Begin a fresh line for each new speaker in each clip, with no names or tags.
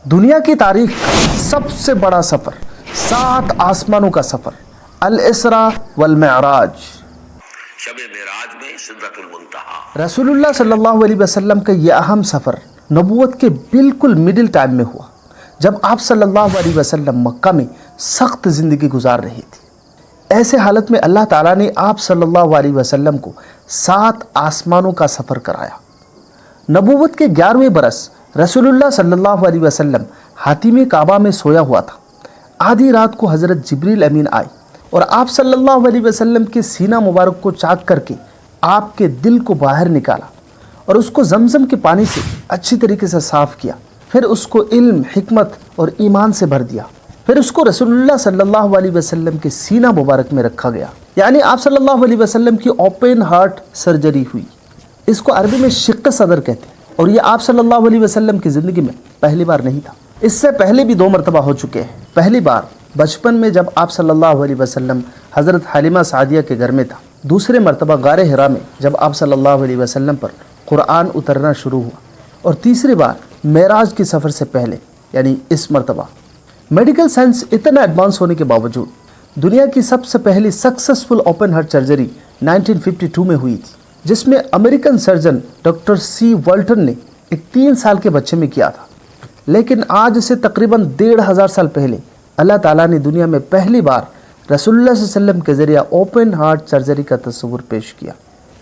دنیا کی تاریخ کا سب سے بڑا سفر، 7 آسمانوں کا سفر، الاسراء والمعراج۔
شب معراج میں سدرۃ المنتہا،
رسول اللہ صلی اللہ علیہ وسلم کا یہ اہم سفر نبوت کے بالکل مڈل ٹائم میں ہوا، جب آپ صلی اللہ علیہ وسلم مکہ میں سخت زندگی گزار رہے تھے۔ ایسے حالت میں اللہ تعالیٰ نے آپ صلی اللہ علیہ وسلم کو 7 آسمانوں کا سفر کرایا۔ نبوت کے 11ویں برس رسول اللہ صلی اللہ علیہ وسلم حاتم کعبہ میں سویا ہوا تھا۔ آدھی رات کو حضرت جبریل امین آئے اور آپ صلی اللہ علیہ وسلم کے سینہ مبارک کو چاک کر کے آپ کے دل کو باہر نکالا اور اس کو زمزم کے پانی سے اچھی طریقے سے صاف کیا، پھر اس کو علم، حکمت اور ایمان سے بھر دیا، پھر اس کو رسول اللہ صلی اللہ علیہ وسلم کے سینہ مبارک میں رکھا گیا، یعنی آپ صلی اللہ علیہ وسلم کی اوپن ہارٹ سرجری ہوئی۔ اس کو عربی میں شق صدر کہتے ہیں، اور یہ آپ صلی اللہ علیہ وسلم کی زندگی میں پہلی بار نہیں تھا، اس سے پہلے بھی 2 مرتبہ ہو چکے ہیں۔ پہلی بار بچپن میں جب آپ صلی اللہ علیہ وسلم حضرت حلیمہ سعدیہ کے گھر میں تھا، دوسرے مرتبہ غار حرا میں جب آپ صلی اللہ علیہ وسلم پر قرآن اترنا شروع ہوا، اور تیسری بار معراج کے سفر سے پہلے یعنی اس مرتبہ۔ میڈیکل سائنس اتنا ایڈوانس ہونے کے باوجود دنیا کی سب سے پہلی سکسیسفل اوپن ہارٹ سرجری 1952 میں ہوئی تھی، جس میں American surgeon doctor C Walton نے ایک 3 سال کے بچے میں کیا تھا۔ لیکن آج سے تقریباً 1500 سال پہلے اللہ تعالیٰ نے دنیا میں پہلی بار رسول اللہ صلی اللہ علیہ وسلم کے ذریعہ اوپن ہارٹ سرجری کا تصور پیش کیا۔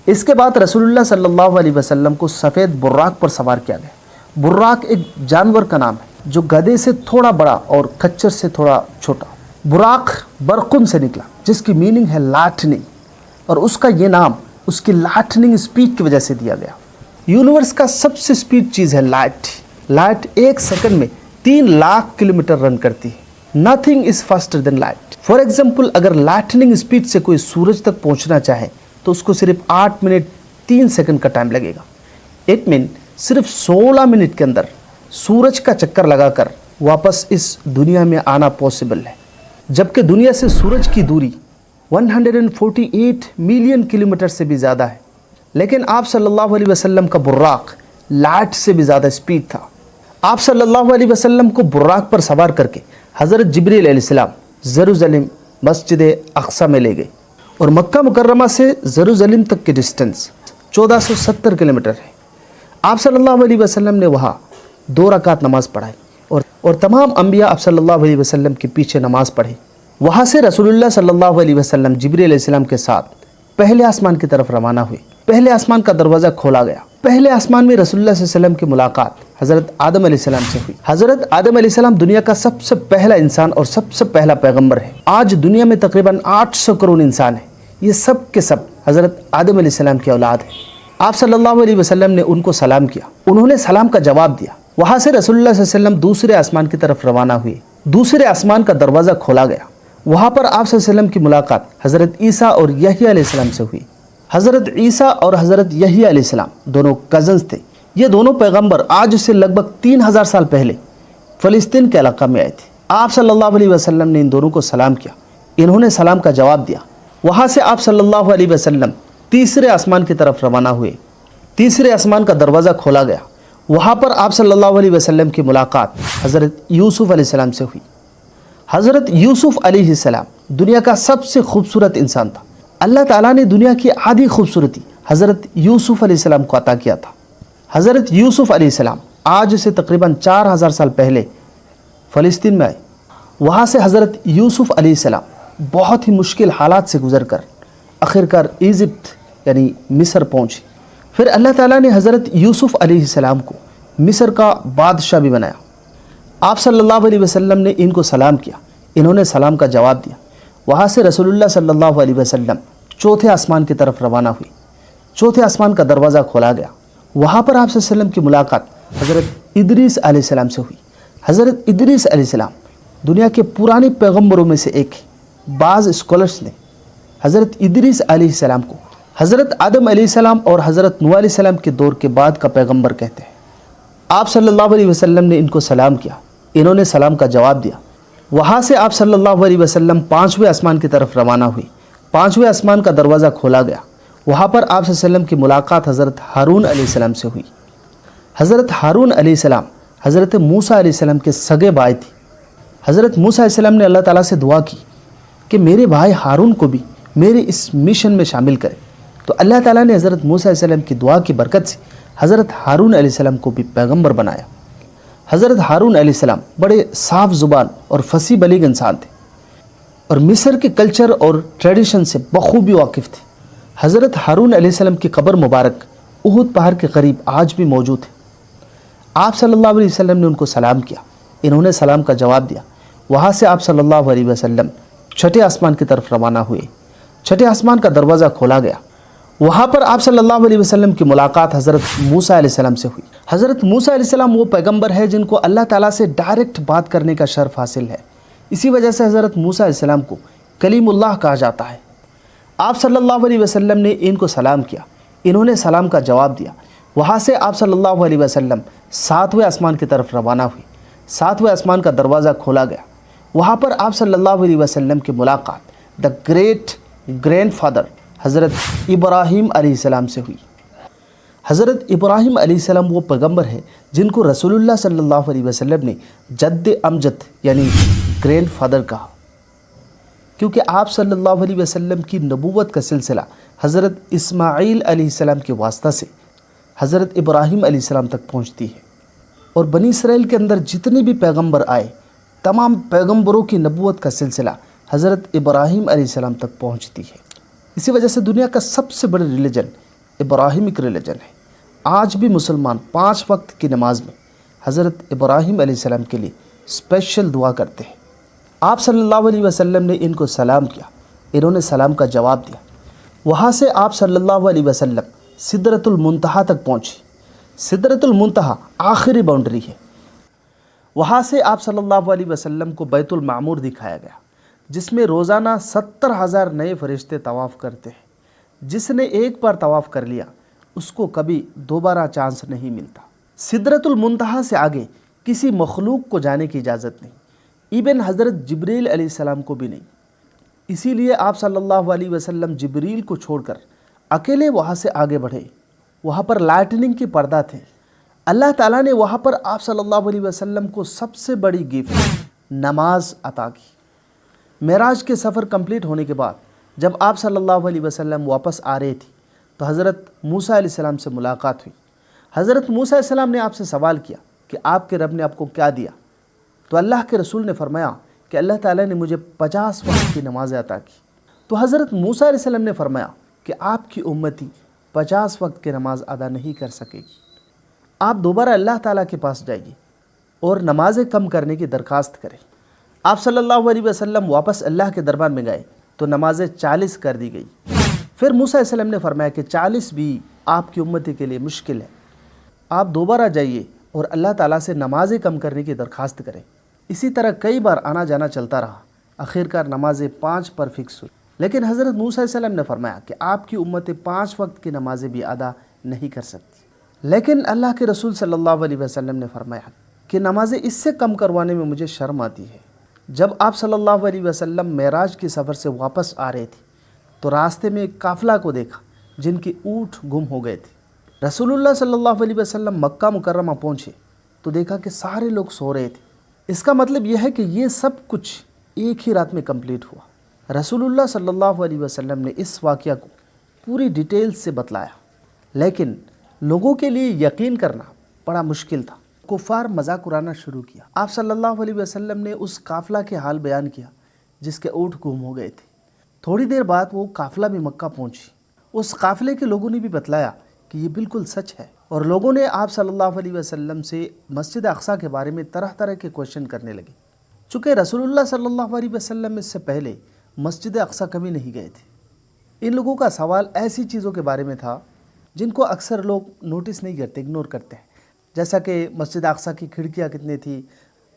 اس کے بعد رسول اللہ صلی اللہ علیہ وسلم کو سفید براق پر سوار کیا گیا۔ براق ایک جانور کا نام ہے جو گدھے سے تھوڑا بڑا اور کچر سے تھوڑا چھوٹا۔ براق برقن سے نکلا، جس کی میننگ ہے لاٹھنی، اور اس کا یہ نام اس کی لائٹننگ سپیڈ کی وجہ سے دیا گیا۔ یونیورس کا سب سے سپیڈ چیز ہے لائٹ۔ لائٹ 1 سیکنڈ میں 3 لاکھ کلومیٹر رن کرتی ہے۔ Nothing is faster than light. For example, اگر لائٹننگ سپیڈ سے کوئی سورج تک پہنچنا چاہے تو اس کو صرف 8 منٹ 3 سیکنڈ کا ٹائم لگے گا۔ اٹ مین صرف 16 منٹ کے اندر سورج کا چکر لگا کر واپس اس دنیا میں آنا پاسبل ہے، جبکہ دنیا سے سورج کی دوری 148 ملین کلومیٹر سے بھی زیادہ ہے۔ لیکن آپ صلی اللہ علیہ وسلم کا براق لائٹ سے بھی زیادہ سپیڈ تھا۔ آپ صلی اللہ علیہ وسلم کو براق پر سوار کر کے حضرت جبریل علیہ السلام یروشلم مسجد اقصی میں لے گئے، اور مکہ مکرمہ سے یروشلم تک کی ڈسٹنس 1470 کلومیٹر ہے۔ آپ صلی اللہ علیہ وسلم نے وہاں 2 رکعت نماز پڑھائی، اور تمام انبیاء آپ صلی اللہ علیہ وسلم کے پیچھے نماز پڑھی۔ وہاں سے رسول اللہ صلی اللہ علیہ وسلم جبریل علیہ السلام کے ساتھ پہلے آسمان کی طرف روانہ ہوئے۔ پہلے آسمان کا دروازہ کھولا گیا۔ پہلے آسمان میں رسول اللہ صلی اللہ علیہ وسلم کی ملاقات حضرت آدم علیہ السلام سے ہوئی۔ حضرت آدم علیہ السلام دنیا کا سب سے پہلا انسان اور سب سے پہلا پیغمبر ہے۔ آج دنیا میں تقریباً 800 کروڑ انسان ہیں، یہ سب کے سب حضرت آدم علیہ السلام کی اولاد ہیں۔ آپ صلی اللہ علیہ وسلم نے ان کو سلام کیا، انہوں نے سلام کا جواب دیا۔ وہاں سے رسول اللہ صلی اللہ علیہ وسلم دوسرے آسمان کی طرف روانہ ہوئے۔ دوسرے آسمان کا دروازہ کھولا گیا۔ وہاں پر آپ صلی اللہ علیہ وسلم کی ملاقات حضرت عیسیٰ اور یحییٰ علیہ السلام سے ہوئی۔ حضرت عیسیٰ اور حضرت یحییٰ علیہ السلام دونوں کزنز تھے۔ یہ دونوں پیغمبر آج سے لگ بھگ 3000 سال پہلے فلسطین کے علاقہ میں آئے تھے۔ آپ صلی اللہ علیہ وسلم نے ان دونوں کو سلام کیا، انہوں نے سلام کا جواب دیا۔ وہاں سے آپ صلی اللہ علیہ وسلم تیسرے آسمان کی طرف روانہ ہوئے۔ تیسرے آسمان کا دروازہ کھولا گیا۔ وہاں پر آپ صلی اللہ علیہ وسلم کی ملاقات حضرت یوسف علیہ السلام سے ہوئی۔ حضرت یوسف علیہ السلام دنیا کا سب سے خوبصورت انسان تھا۔ اللہ تعالیٰ نے دنیا کی آدھی خوبصورتی حضرت یوسف علیہ السلام کو عطا کیا تھا۔ حضرت یوسف علیہ السلام آج سے تقریباً 4000 سال پہلے فلسطین میں آئے۔ وہاں سے حضرت یوسف علیہ السلام بہت ہی مشکل حالات سے گزر کر آخرکار ایجپٹ یعنی مصر پہنچے۔ پھر اللہ تعالیٰ نے حضرت یوسف علیہ السلام کو مصر کا بادشاہ بھی بنایا۔ آپ صلی اللہ علیہ وسلم نے ان کو سلام کیا، انہوں نے سلام کا جواب دیا۔ وہاں سے رسول اللہ صلی اللہ علیہ وسلم چوتھے آسمان کی طرف روانہ ہوئی۔ چوتھے آسمان کا دروازہ کھولا گیا۔ وہاں پر آپ صلی اللہ علیہ وسلم کی ملاقات حضرت ادریس علیہ السلام سے ہوئی۔ حضرت ادریس علیہ السلام دنیا کے پرانے پیغمبروں میں سے ایک ہے۔ بعض اسکالرس نے حضرت ادریس علیہ السلام کو حضرت آدم علیہ السلام اور حضرت نوح علیہ السلام کے دور کے بعد کا پیغمبر کہتے ہیں۔ آپ صلی اللہ علیہ وسلم نے ان کو سلام کیا، انہوں نے سلام کا جواب دیا۔ وہاں سے آپ صلی اللہ علیہ وسلم 5ویں آسمان کی طرف روانہ ہوئی۔ 5ویں آسمان کا دروازہ کھولا گیا۔ وہاں پر آپ صلی اللہ علیہ وسلم کی ملاقات حضرت ہارون علیہ السلام سے ہوئی۔ حضرت ہارون علیہ السلام حضرت موسیٰ علیہ السلام کے سگے بھائی تھے۔ حضرت موسیٰ علیہ السلام نے اللہ تعالیٰ سے دعا کی کہ میرے بھائی ہارون کو بھی میرے اس مشن میں شامل کرے، تو اللہ تعالیٰ نے حضرت موسیٰ علیہ السلام کی دعا کی برکت سے حضرت ہارون علیہ السلام کو بھی پیغمبر بنایا۔ حضرت ہارون علیہ السلام بڑے صاف زبان اور فصیح بلیغ انسان تھے اور مصر کے کلچر اور ٹریڈیشن سے بخوبی واقف تھے۔ حضرت ہارون علیہ السلام کی قبر مبارک احد پہاڑ کے قریب آج بھی موجود ہے۔ آپ صلی اللہ علیہ وسلم نے ان کو سلام کیا، انہوں نے سلام کا جواب دیا۔ وہاں سے آپ صلی اللہ علیہ وسلم چھٹے آسمان کی طرف روانہ ہوئے۔ چھٹے آسمان کا دروازہ کھولا گیا، وہاں پر آپ صلی اللہ علیہ وسلم کی ملاقات حضرت موسیٰ علیہ السلام سے ہوئی۔ حضرت موسیٰ علیہ السلام وہ پیغمبر ہے جن کو اللہ تعالیٰ سے ڈائریکٹ بات کرنے کا شرف حاصل ہے، اسی وجہ سے حضرت موسیٰ علیہ السلام کو کلیم اللہ کہا جاتا ہے۔ آپ صلی اللہ علیہ وسلم نے ان کو سلام کیا، انہوں نے سلام کا جواب دیا۔ وہاں سے آپ صلی اللہ علیہ وسلم 7ویں آسمان کی طرف روانہ ہوئے۔ 7ویں آسمان کا دروازہ کھولا گیا، وہاں پر آپ صلی اللہ علیہ وسلم کی ملاقات دا گریٹ گرینڈ فادر حضرت ابراہیم علیہ السلام سے ہوئی۔ حضرت ابراہیم علیہ السلام وہ پیغمبر ہے جن کو رسول اللہ صلی اللہ علیہ وسلم نے جد امجد یعنی گرینڈ فادر کہا، کیونکہ آپ صلی اللہ علیہ وسلم کی نبوت کا سلسلہ حضرت اسماعیل علیہ السلام کے واسطہ سے حضرت ابراہیم علیہ السلام تک پہنچتی ہے، اور بنی اسرائیل کے اندر جتنے بھی پیغمبر آئے تمام پیغمبروں کی نبوت کا سلسلہ حضرت ابراہیم علیہ السلام تک پہنچتی ہے۔ اسی وجہ سے دنیا کا سب سے بڑا ریلیجن ابراہیمک ریلیجن ہے۔ آج بھی مسلمان 5 وقت کی نماز میں حضرت ابراہیم علیہ السلام کے لیے اسپیشل دعا کرتے ہیں۔ آپ صلی اللہ علیہ وسلم نے ان کو سلام کیا، انہوں نے سلام کا جواب دیا۔ وہاں سے آپ صلی اللہ علیہ وسلم سدرۃ المنتہا تک پہنچے۔ سدرۃ المنتہا آخری باؤنڈری ہے۔ وہاں سے آپ صلی اللہ علیہ وسلم کو بیت المعمور دکھایا گیا، جس میں روزانہ 70,000 نئے فرشتے طواف کرتے ہیں۔ جس نے ایک بار طواف کر لیا اس کو کبھی دوبارہ چانس نہیں ملتا۔ سدرۃ المنتہا سے آگے کسی مخلوق کو جانے کی اجازت نہیں، ایون حضرت جبریل علیہ السلام کو بھی نہیں۔ اسی لیے آپ صلی اللہ علیہ وسلم جبریل کو چھوڑ کر اکیلے وہاں سے آگے بڑھے۔ وہاں پر لائٹننگ کی پردہ تھے۔ اللہ تعالیٰ نے وہاں پر آپ صلی اللہ علیہ وسلم کو سب سے بڑی گفٹ نماز عطا کی۔ معراج کے سفر کمپلیٹ ہونے کے بعد جب آپ صلی اللہ علیہ وسلم واپس آ رہے تھے تو حضرت موسیٰ علیہ السلام سے ملاقات ہوئی۔ حضرت موسیٰ علیہ السلام نے آپ سے سوال کیا کہ آپ کے رب نے آپ کو کیا دیا؟ تو اللہ کے رسول نے فرمایا کہ اللہ تعالیٰ نے مجھے 50 وقت کی نماز عطا کی۔ تو حضرت موسیٰ علیہ السلام نے فرمایا کہ آپ کی امتی 50 وقت کی نماز ادا نہیں کر سکے گی، آپ دوبارہ اللہ تعالیٰ کے پاس جائیے اور نمازیں کم کرنے کی درخواست کریں۔ آپ صلی اللہ علیہ وسلم واپس اللہ کے دربار میں گئے تو نمازیں 40 کر دی گئی۔ پھر موسیٰ علیہ السلام نے فرمایا کہ 40 بھی آپ کی امتی کے لیے مشکل ہے، آپ دوبارہ جائیے اور اللہ تعالیٰ سے نمازیں کم کرنے کی درخواست کریں۔ اسی طرح کئی بار آنا جانا چلتا رہا، آخرکار نمازیں 5 پر فکس ہوئی۔ لیکن حضرت موسیٰ علیہ السلام نے فرمایا کہ آپ کی امتیں 5 وقت کی نمازیں بھی ادا نہیں کر سکتی۔ لیکن اللہ کے رسول صلی اللہ علیہ وسلم نے فرمایا کہ نمازیں اس سے کم کروانے میں مجھے شرم آتی ہے۔ جب آپ صلی اللہ علیہ وسلم معراج کے سفر سے واپس آ رہے تھے تو راستے میں ایک قافلہ کو دیکھا جن کے اونٹ گم ہو گئے تھے۔ رسول اللہ صلی اللہ علیہ وسلم مکہ مکرمہ پہنچے تو دیکھا کہ سارے لوگ سو رہے تھے۔ اس کا مطلب یہ ہے کہ یہ سب کچھ ایک ہی رات میں کمپلیٹ ہوا۔ رسول اللہ صلی اللہ علیہ وسلم نے اس واقعہ کو پوری ڈیٹیل سے بتلایا، لیکن لوگوں کے لیے یقین کرنا بڑا مشکل تھا۔ کفار مذاق اڑانا شروع کیا۔ آپ صلی اللہ علیہ وسلم نے اس قافلہ کے حال بیان کیا جس کے اونٹ گم ہو گئے تھے۔ تھوڑی دیر بعد وہ قافلہ بھی مکہ پہنچی۔ اس قافلے کے لوگوں نے بھی بتلایا کہ یہ بالکل سچ ہے، اور لوگوں نے آپ صلی اللہ علیہ وسلم سے مسجد اقصیٰ کے بارے میں طرح طرح کے کوشچن کرنے لگے۔ چونکہ رسول اللہ صلی اللہ علیہ وسلم اس سے پہلے مسجد اقصیٰ کبھی نہیں گئے تھے۔ ان لوگوں کا سوال ایسی چیزوں کے بارے میں تھا جن کو اکثر لوگ نوٹس نہیں کرتے، اگنور کرتے ہیں، جیسا کہ مسجد اقصیٰ کی کھڑکیاں کتنی تھی،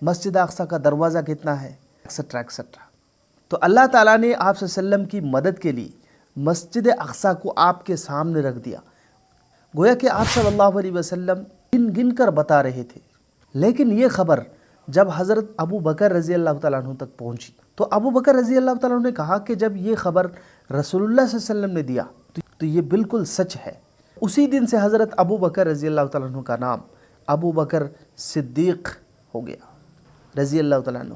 مسجد اقصیٰ کا دروازہ کتنا ہے، ایکسٹرا ایکسٹرا۔ تو اللہ تعالیٰ نے آپ صلی اللہ علیہ وسلم کی مدد کے لیے مسجد اقصیٰ کو آپ کے سامنے رکھ دیا، گویا کہ آپ صلی اللہ علیہ وسلم گن گن کر بتا رہے تھے۔ لیکن یہ خبر جب حضرت ابو بکر رضی اللہ تعالیٰ عنہ تک پہنچی تو ابو بکر رضی اللہ تعالیٰ عنہ نے کہا کہ جب یہ خبر رسول اللہ صلی اللہ علیہ وسلم نے دیا تو یہ بالکل سچ ہے۔ اسی دن سے حضرت ابو بکر رضی اللہ تعالیٰ عنہ کا نام ابو بکر صدیق ہو گیا رضی اللہ تعالیٰ عنہ۔